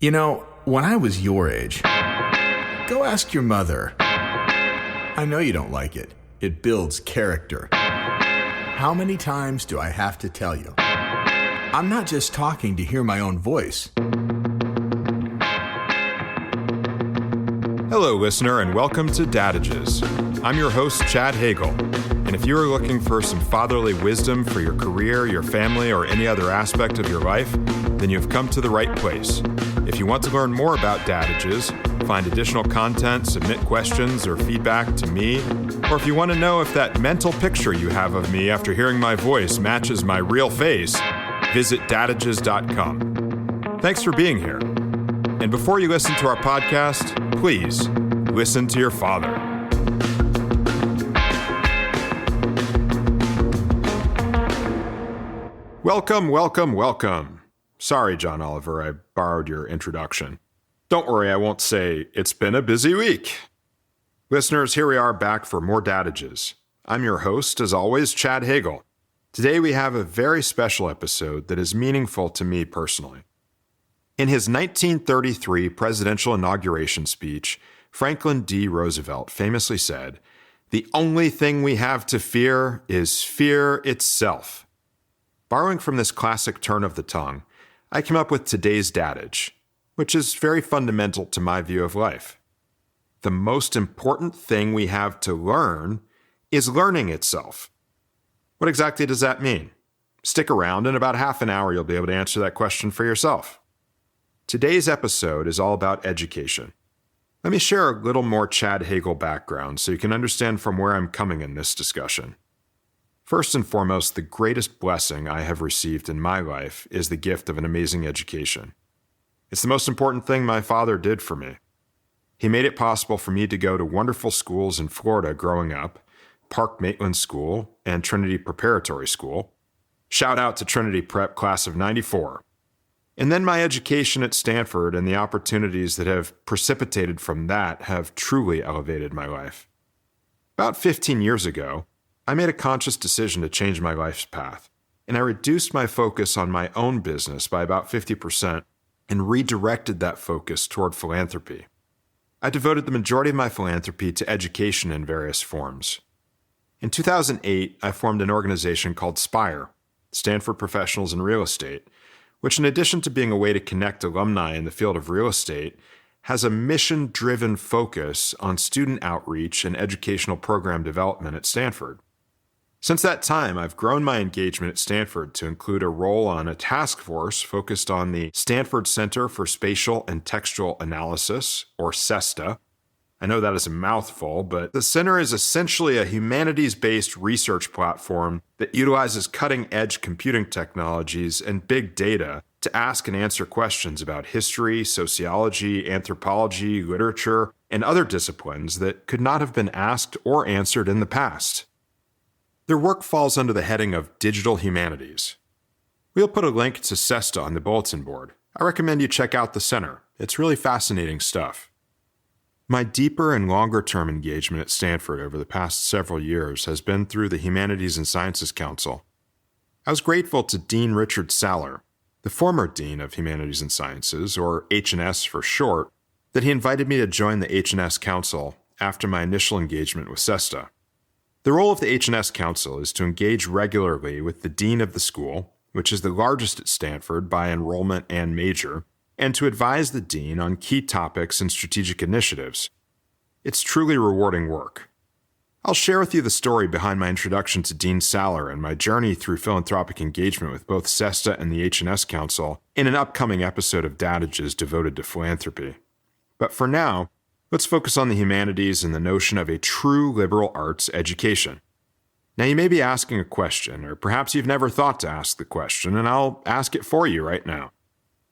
You know, when I was your age, go ask your mother. I know you don't like it. It builds character. How many times do I have to tell you? I'm not just talking to hear my own voice. Hello, listener, and welcome to Dadages. I'm your host, Chad Hagle, and if you are looking for some fatherly wisdom for your career, your family, or any other aspect of your life, then you've come to the right place. If you want to learn more about Dadages, find additional content, submit questions or feedback to me, or if you want to know if that mental picture you have of me after hearing my voice matches my real face, visit dadages.com. Thanks for being here. And before you listen to our podcast, please listen to your father. Welcome, welcome, welcome. Sorry, John Oliver, I borrowed your introduction. Don't worry, I won't say it's been a busy week. Listeners, here we are back for more Dadages. I'm your host, as always, Chad Hagle. Today we have a very special episode that is meaningful to me personally. In his 1933 presidential inauguration speech, Franklin D. Roosevelt famously said, "The only thing we have to fear is fear itself." Borrowing from this classic turn of the tongue, I came up with today's dadage, which is very fundamental to my view of life. The most important thing we have to learn is learning itself. What exactly does that mean? Stick around. In about half an hour, you'll be able to answer that question for yourself. Today's episode is all about education. Let me share a little more Chad Hagle background so you can understand from where I'm coming in this discussion. First and foremost, the greatest blessing I have received in my life is the gift of an amazing education. It's the most important thing my father did for me. He made it possible for me to go to wonderful schools in Florida growing up, Park Maitland School and Trinity Preparatory School. Shout out to Trinity Prep Class of '94. And then my education at Stanford and the opportunities that have precipitated from that have truly elevated my life. About 15 years ago, I made a conscious decision to change my life's path, and I reduced my focus on my own business by about 50% and redirected that focus toward philanthropy. I devoted the majority of my philanthropy to education in various forms. In 2008, I formed an organization called SPIRE, Stanford Professionals in Real Estate, which, in addition to being a way to connect alumni in the field of real estate, has a mission-driven focus on student outreach and educational program development at Stanford. Since that time, I've grown my engagement at Stanford to include a role on a task force focused on the Stanford Center for Spatial and Textual Analysis, or CESTA. I know that is a mouthful, but the center is essentially a humanities-based research platform that utilizes cutting-edge computing technologies and big data to ask and answer questions about history, sociology, anthropology, literature, and other disciplines that could not have been asked or answered in the past. Their work falls under the heading of digital humanities. We'll put a link to CESTA on the bulletin board. I recommend you check out the center. It's really fascinating stuff. My deeper and longer-term engagement at Stanford over the past several years has been through the Humanities and Sciences Council. I was grateful to Dean Richard Saller, the former Dean of Humanities and Sciences, or H&S for short, that he invited me to join the H&S Council after my initial engagement with CESTA. The role of the H&S Council is to engage regularly with the Dean of the school, which is the largest at Stanford by enrollment and major, and to advise the Dean on key topics and strategic initiatives. It's truly rewarding work. I'll share with you the story behind my introduction to Dean Saller and my journey through philanthropic engagement with both CESTA and the H&S Council in an upcoming episode of Dadages devoted to philanthropy. But for now, let's focus on the humanities and the notion of a true liberal arts education. Now, you may be asking a question, or perhaps you've never thought to ask the question, and I'll ask it for you right now.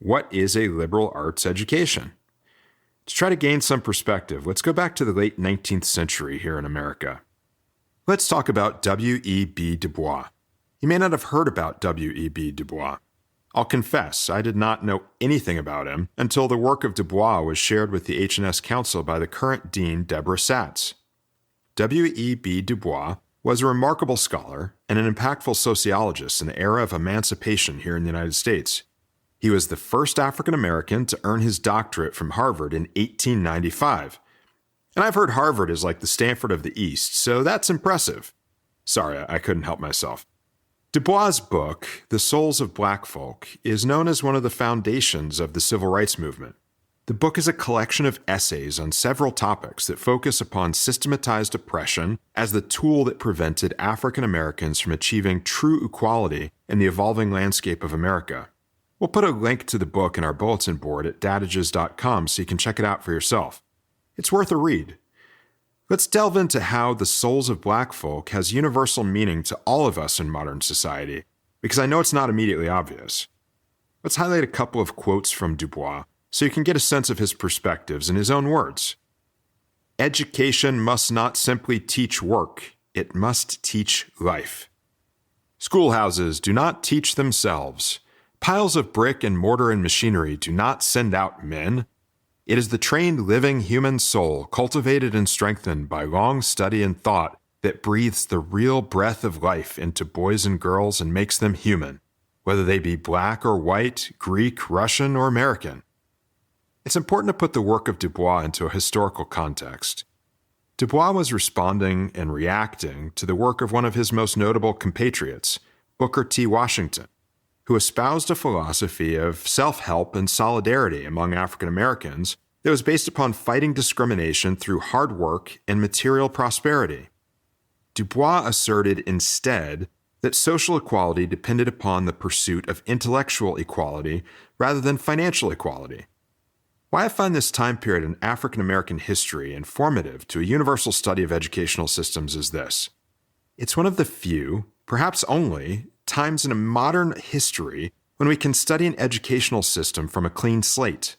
What is a liberal arts education? To try to gain some perspective, let's go back to the late 19th century here in America. Let's talk about W.E.B. Du Bois. You may not have heard about W.E.B. Du Bois. I'll confess, I did not know anything about him until the work of Du Bois was shared with the H&S Council by the current Dean, Deborah Satz. W.E.B. Du Bois was a remarkable scholar and an impactful sociologist in the era of emancipation here in the United States. He was the first African American to earn his doctorate from Harvard in 1895. And I've heard Harvard is like the Stanford of the East, so that's impressive. Sorry, I couldn't help myself. DuBois' book, The Souls of Black Folk, is known as one of the foundations of the civil rights movement. The book is a collection of essays on several topics that focus upon systematized oppression as the tool that prevented African Americans from achieving true equality in the evolving landscape of America. We'll put a link to the book in our bulletin board at dadages.com so you can check it out for yourself. It's worth a read. Let's delve into how The Souls of Black Folk has universal meaning to all of us in modern society, because I know it's not immediately obvious. Let's highlight a couple of quotes from DuBois so you can get a sense of his perspectives in his own words. Education must not simply teach work, it must teach life. Schoolhouses do not teach themselves. Piles of brick and mortar and machinery do not send out men. It is the trained living human soul, cultivated and strengthened by long study and thought, that breathes the real breath of life into boys and girls and makes them human, whether they be black or white, Greek, Russian, or American. It's important to put the work of DuBois into a historical context. DuBois was responding and reacting to the work of one of his most notable compatriots, Booker T. Washington, who espoused a philosophy of self-help and solidarity among African Americans that was based upon fighting discrimination through hard work and material prosperity. DuBois asserted instead that social equality depended upon the pursuit of intellectual equality rather than financial equality. Why I find this time period in African American history informative to a universal study of educational systems is this. It's one of the few, perhaps only, times in a modern history when we can study an educational system from a clean slate.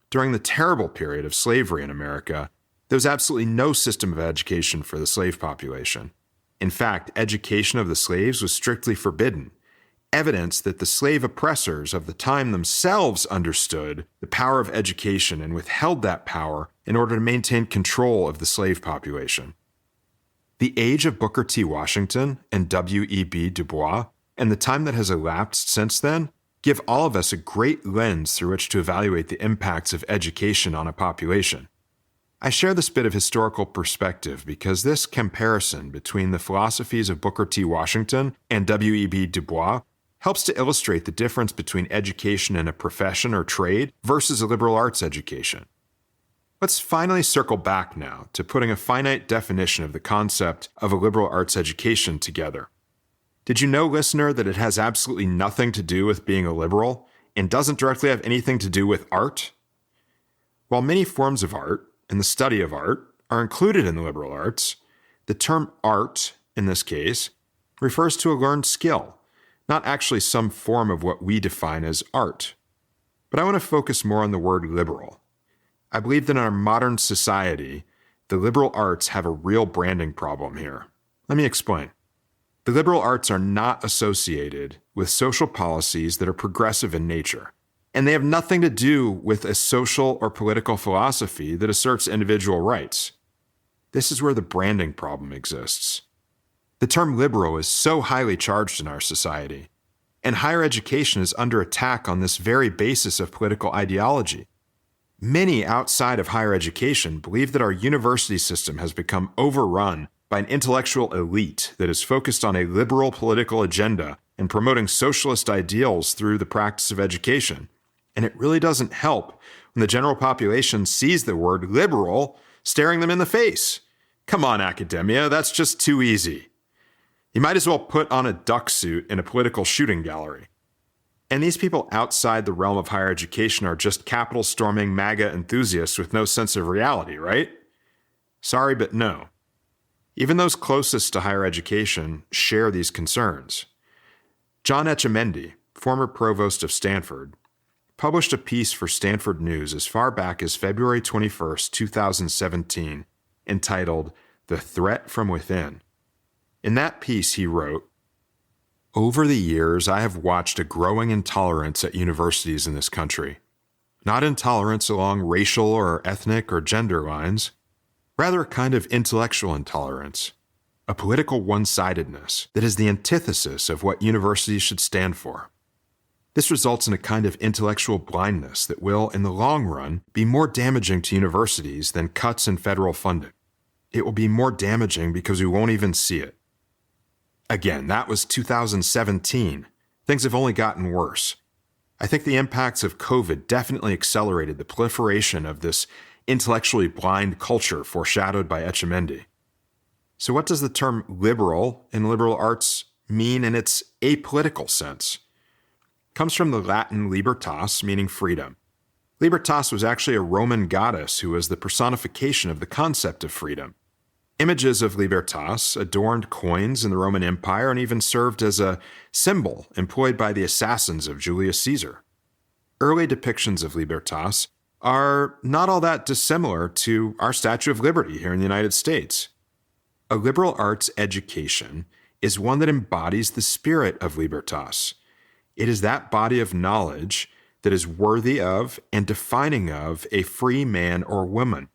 During the terrible period of slavery in America, there was absolutely no system of education for the slave population. In fact, education of the slaves was strictly forbidden, evidence that the slave oppressors of the time themselves understood the power of education and withheld that power in order to maintain control of the slave population. The age of Booker T. Washington and W.E.B. Du Bois, and the time that has elapsed since then, give all of us a great lens through which to evaluate the impacts of education on a population. I share this bit of historical perspective because this comparison between the philosophies of Booker T. Washington and W.E.B. Du Bois helps to illustrate the difference between education in a profession or trade versus a liberal arts education. Let's finally circle back now to putting a finite definition of the concept of a liberal arts education together. Did you know, listener, that it has absolutely nothing to do with being a liberal and doesn't directly have anything to do with art? While many forms of art and the study of art are included in the liberal arts, the term art, in this case, refers to a learned skill, not actually some form of what we define as art. But I want to focus more on the word liberal. I believe that in our modern society, the liberal arts have a real branding problem here. Let me explain. The liberal arts are not associated with social policies that are progressive in nature, and they have nothing to do with a social or political philosophy that asserts individual rights. This is where the branding problem exists. The term liberal is so highly charged in our society, and higher education is under attack on this very basis of political ideology. Many outside of higher education believe that our university system has become overrun by an intellectual elite that is focused on a liberal political agenda and promoting socialist ideals through the practice of education. And it really doesn't help when the general population sees the word liberal staring them in the face. Come on, academia, that's just too easy. You might as well put on a duck suit in a political shooting gallery. And these people outside the realm of higher education are just Capitol-storming MAGA enthusiasts with no sense of reality, right? Sorry, but no. Even those closest to higher education share these concerns. John Etchemendy, former provost of Stanford, published a piece for Stanford News as far back as February 21, 2017, entitled "The Threat from Within." In that piece, he wrote, "Over the years, I have watched a growing intolerance at universities in this country. Not intolerance along racial or ethnic or gender lines, rather a kind of intellectual intolerance, a political one-sidedness that is the antithesis of what universities should stand for. This results in a kind of intellectual blindness that will, in the long run, be more damaging to universities than cuts in federal funding. It will be more damaging because we won't even see it. Again, that was 2017. Things have only gotten worse. I think the impacts of COVID definitely accelerated the proliferation of this intellectually blind culture foreshadowed by Etchemendy. So what does the term liberal in liberal arts mean in its apolitical sense? It comes from the Latin libertas, meaning freedom. Libertas was actually a Roman goddess who was the personification of the concept of freedom. Images of libertas adorned coins in the Roman Empire and even served as a symbol employed by the assassins of Julius Caesar. Early depictions of libertas are not all that dissimilar to our Statue of Liberty here in the United States. A liberal arts education is one that embodies the spirit of libertas. It is that body of knowledge that is worthy of and defining of a free man or woman.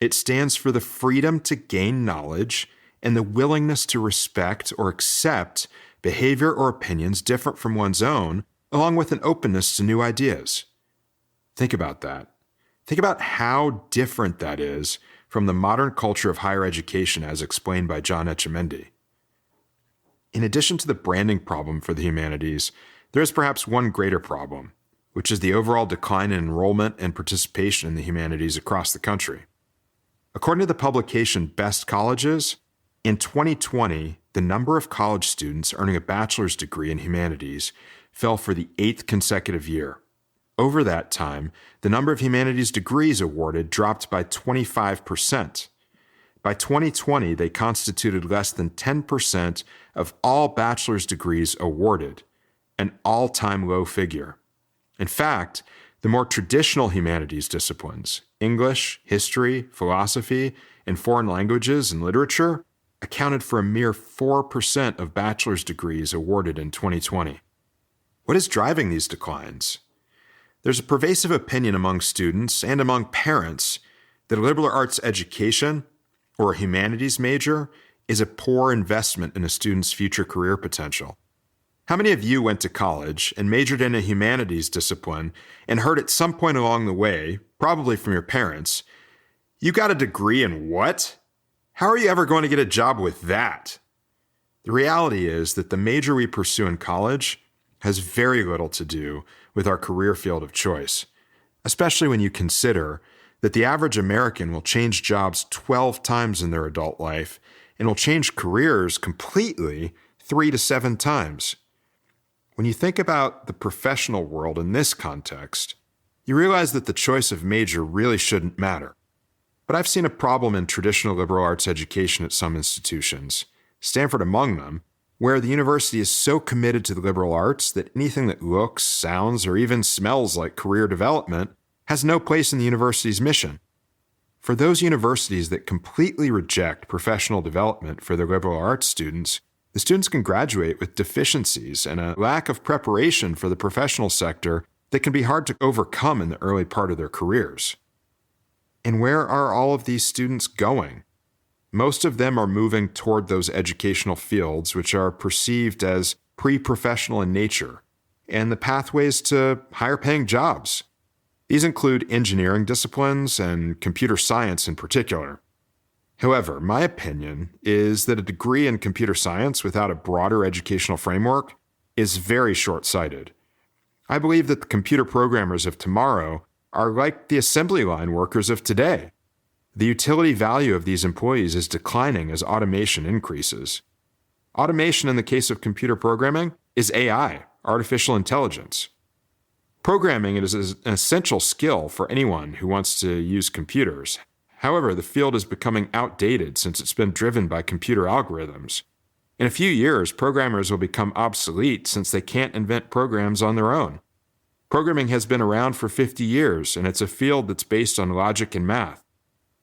It stands for the freedom to gain knowledge and the willingness to respect or accept behavior or opinions different from one's own, along with an openness to new ideas. Think about that. Think about how different that is from the modern culture of higher education as explained by John Etchemendy. In addition to the branding problem for the humanities, there is perhaps one greater problem, which is the overall decline in enrollment and participation in the humanities across the country. According to the publication Best Colleges, in 2020, the number of college students earning a bachelor's degree in humanities fell for the 8th consecutive year. Over that time, the number of humanities degrees awarded dropped by 25%. By 2020, they constituted less than 10% of all bachelor's degrees awarded, an all-time low figure. In fact, the more traditional humanities disciplines, English, history, philosophy, and foreign languages and literature, accounted for a mere 4% of bachelor's degrees awarded in 2020. What is driving these declines? There's a pervasive opinion among students and among parents that a liberal arts education or a humanities major is a poor investment in a student's future career potential. How many of you went to college and majored in a humanities discipline and heard at some point along the way, probably from your parents, "You got a degree in what? How are you ever going to get a job with that?" The reality is that the major we pursue in college has very little to do with our career field of choice, especially when you consider that the average American will change jobs 12 times in their adult life and will change careers completely 3 to 7 times. When you think about the professional world in this context, you realize that the choice of major really shouldn't matter. But I've seen a problem in traditional liberal arts education at some institutions, Stanford among them, where the university is so committed to the liberal arts that anything that looks, sounds, or even smells like career development has no place in the university's mission. For those universities that completely reject professional development for their liberal arts students, the students can graduate with deficiencies and a lack of preparation for the professional sector that can be hard to overcome in the early part of their careers. And where are all of these students going? Most of them are moving toward those educational fields which are perceived as pre-professional in nature, and the pathways to higher-paying jobs. These include engineering disciplines and computer science in particular. However, my opinion is that a degree in computer science without a broader educational framework is very short-sighted. I believe that the computer programmers of tomorrow are like the assembly line workers of today. The utility value of these employees is declining as automation increases. Automation in the case of computer programming is AI, artificial intelligence. Programming is an essential skill for anyone who wants to use computers. However, the field is becoming outdated since it's been driven by computer algorithms. In a few years, programmers will become obsolete since they can't invent programs on their own. Programming has been around for 50 years, and it's a field that's based on logic and math.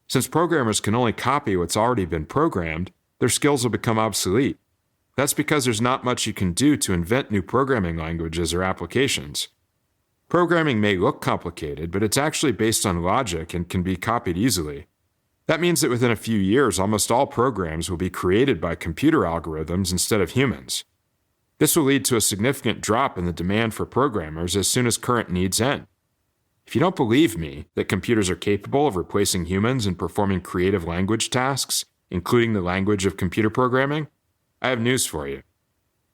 Since programmers can only copy what's already been programmed, their skills will become obsolete. That's because there's not much you can do to invent new programming languages or applications. Programming may look complicated, but it's actually based on logic and can be copied easily. That means that within a few years, almost all programs will be created by computer algorithms instead of humans. This will lead to a significant drop in the demand for programmers as soon as current needs end. If you don't believe me that computers are capable of replacing humans in performing creative language tasks, including the language of computer programming, I have news for you.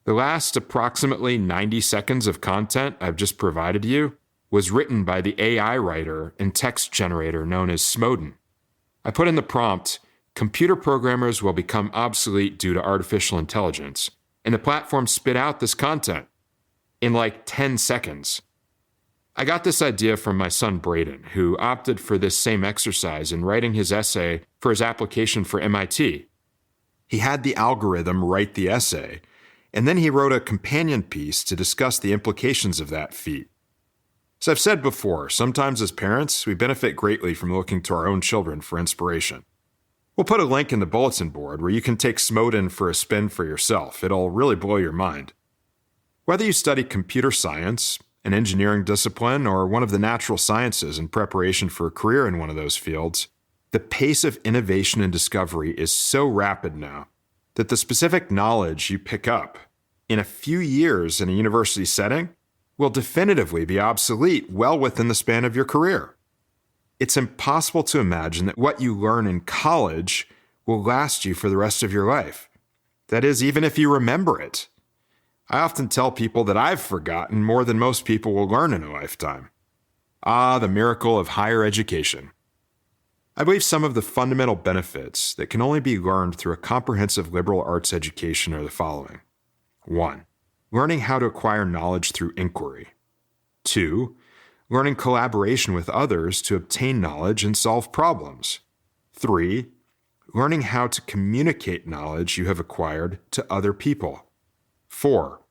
The last approximately 90 seconds of content I've just provided you was written by the AI writer and text generator known as Smodin. I put in the prompt, "Computer programmers will become obsolete due to artificial intelligence," and the platform spit out this content in like 10 seconds. I got this idea from my son Braden, who opted for this same exercise in writing his essay for his application for MIT. He had the algorithm write the essay, and then he wrote a companion piece to discuss the implications of that feat. As I've said before, sometimes as parents, we benefit greatly from looking to our own children for inspiration. We'll put a link in the bulletin board where you can take Smodin for a spin for yourself. It'll really blow your mind. Whether you study computer science, an engineering discipline, or one of the natural sciences in preparation for a career in one of those fields, the pace of innovation and discovery is so rapid now that the specific knowledge you pick up in a few years in a university setting will definitively be obsolete well within the span of your career. It's impossible to imagine that what you learn in college will last you for the rest of your life. That is, even if you remember it. I often tell people that I've forgotten more than most people will learn in a lifetime. Ah, the miracle of higher education. I believe some of the fundamental benefits that can only be learned through a comprehensive liberal arts education are the following. 1. Learning how to acquire knowledge through inquiry. 2. Learning collaboration with others to obtain knowledge and solve problems. 3. Learning how to communicate knowledge you have acquired to other people. 4.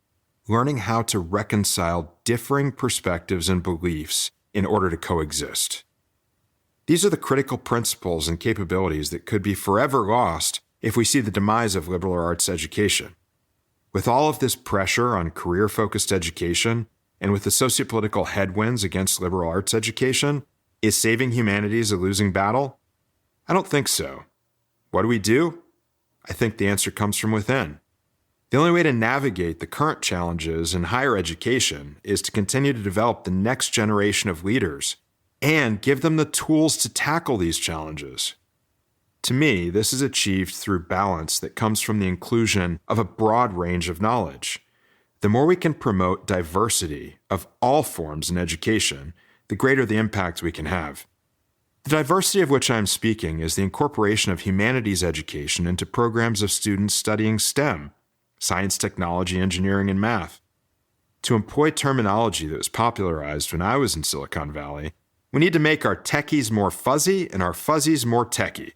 Learning how to reconcile differing perspectives and beliefs in order to coexist. These are the critical principles and capabilities that could be forever lost if we see the demise of liberal arts education. With all of this pressure on career-focused education, and with the sociopolitical headwinds against liberal arts education, is saving humanities a losing battle? I don't think so. What do? I think the answer comes from within. The only way to navigate the current challenges in higher education is to continue to develop the next generation of leaders and give them the tools to tackle these challenges. To me, this is achieved through balance that comes from the inclusion of a broad range of knowledge. The more we can promote diversity of all forms in education, the greater the impact we can have. The diversity of which I'm speaking is the incorporation of humanities education into programs of students studying STEM, science, technology, engineering, and math. To employ terminology that was popularized when I was in Silicon Valley, we need to make our techies more fuzzy and our fuzzies more techy.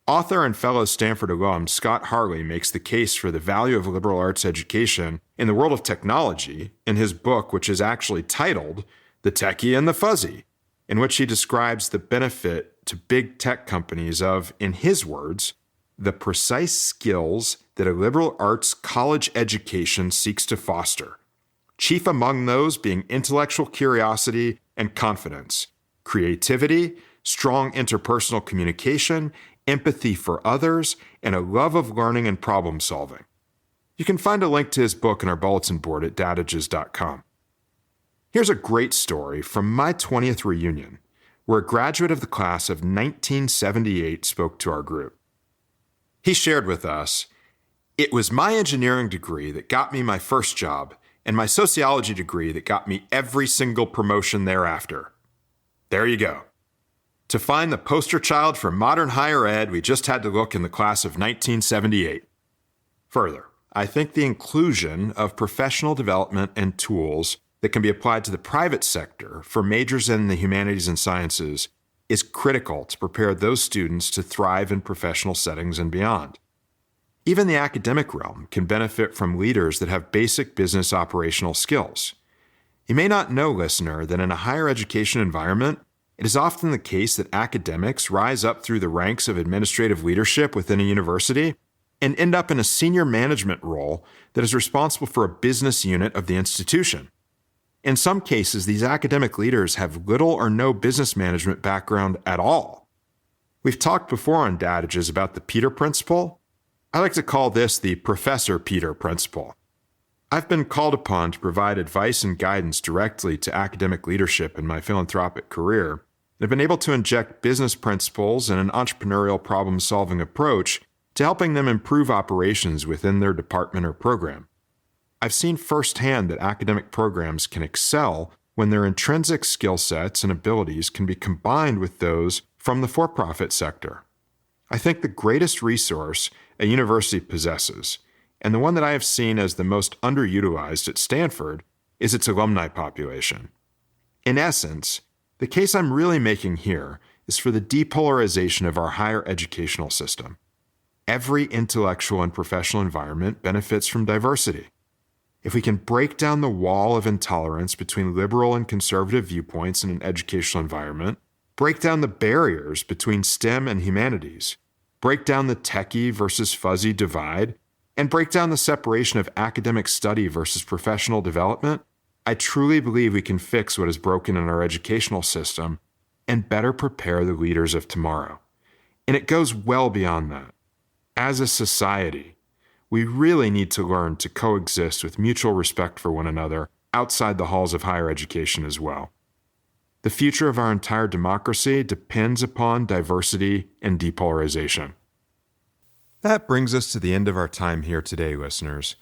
Author and fellow Stanford alum Scott Harley makes the case for the value of liberal arts education in the world of technology in his book, which is actually titled The Techie and the Fuzzy, in which he describes the benefit to big tech companies of, in his words, the precise skills that a liberal arts college education seeks to foster, chief among those being intellectual curiosity and confidence, creativity, strong interpersonal communication, empathy for others, and a love of learning and problem solving. You can find a link to his book in our bulletin board at dadages.com. Here's a great story from my 20th reunion, where a graduate of the class of 1978 spoke to our group. He shared with us, "It was my engineering degree that got me my first job, and my sociology degree that got me every single promotion thereafter." There you go. To find the poster child for modern higher ed, we just had to look in the class of 1978. Further, I think the inclusion of professional development and tools that can be applied to the private sector for majors in the humanities and sciences is critical to prepare those students to thrive in professional settings and beyond. Even the academic realm can benefit from leaders that have basic business operational skills. You may not know, listener, that in a higher education environment, it is often the case that academics rise up through the ranks of administrative leadership within a university and end up in a senior management role that is responsible for a business unit of the institution. In some cases, these academic leaders have little or no business management background at all. We've talked before on Dadages about the Peter Principle. I like to call this the Professor Peter Principle. I've been called upon to provide advice and guidance directly to academic leadership in my philanthropic career, and have been able to inject business principles and an entrepreneurial problem-solving approach to helping them improve operations within their department or program. I've seen firsthand that academic programs can excel when their intrinsic skill sets and abilities can be combined with those from the for-profit sector. I think the greatest resource a university possesses, and the one that I have seen as the most underutilized at Stanford, is its alumni population. In essence, the case I'm really making here is for the depolarization of our higher educational system. Every intellectual and professional environment benefits from diversity. If we can break down the wall of intolerance between liberal and conservative viewpoints in an educational environment, break down the barriers between STEM and humanities, break down the techie versus fuzzy divide, and break down the separation of academic study versus professional development, I truly believe we can fix what is broken in our educational system and better prepare the leaders of tomorrow. And it goes well beyond that. As a society, we really need to learn to coexist with mutual respect for one another outside the halls of higher education as well. The future of our entire democracy depends upon diversity and depolarization. That brings us to the end of our time here today, listeners.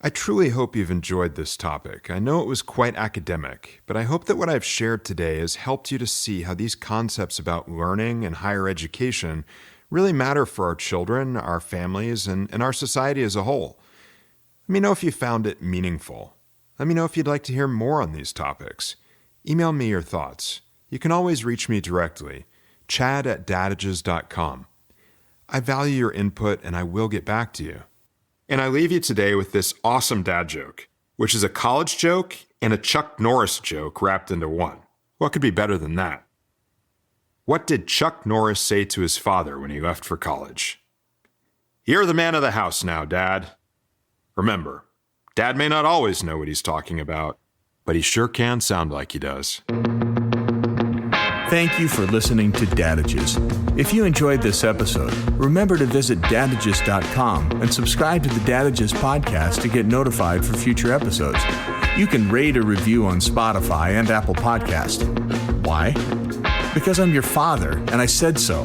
I truly hope you've enjoyed this topic. I know it was quite academic, but I hope that what I've shared today has helped you to see how these concepts about learning and higher education really matter for our children, our families, and our society as a whole. Let me know if you found it meaningful. Let me know if you'd like to hear more on these topics. Email me your thoughts. You can always reach me directly, chad@dadages.com. I value your input, and I will get back to you. And I leave you today with this awesome dad joke, which is a college joke and a Chuck Norris joke wrapped into one. What could be better than that? What did Chuck Norris say to his father when he left for college? "You're the man of the house now, Dad." Remember, Dad may not always know what he's talking about, but he sure can sound like he does. Thank you for listening to Dadages. If you enjoyed this episode, remember to visit dadages.com and subscribe to the Dadages podcast to get notified for future episodes. You can rate or review on Spotify and Apple Podcast. Why? Because I'm your father, and I said so.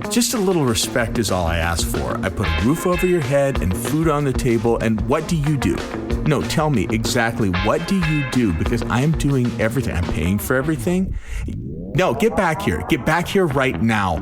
Just a little respect is all I ask for. I put a roof over your head and food on the table, and what do you do? No, tell me exactly what do you do, because I'm doing everything. I'm paying for everything. No, get back here. Get back here right now.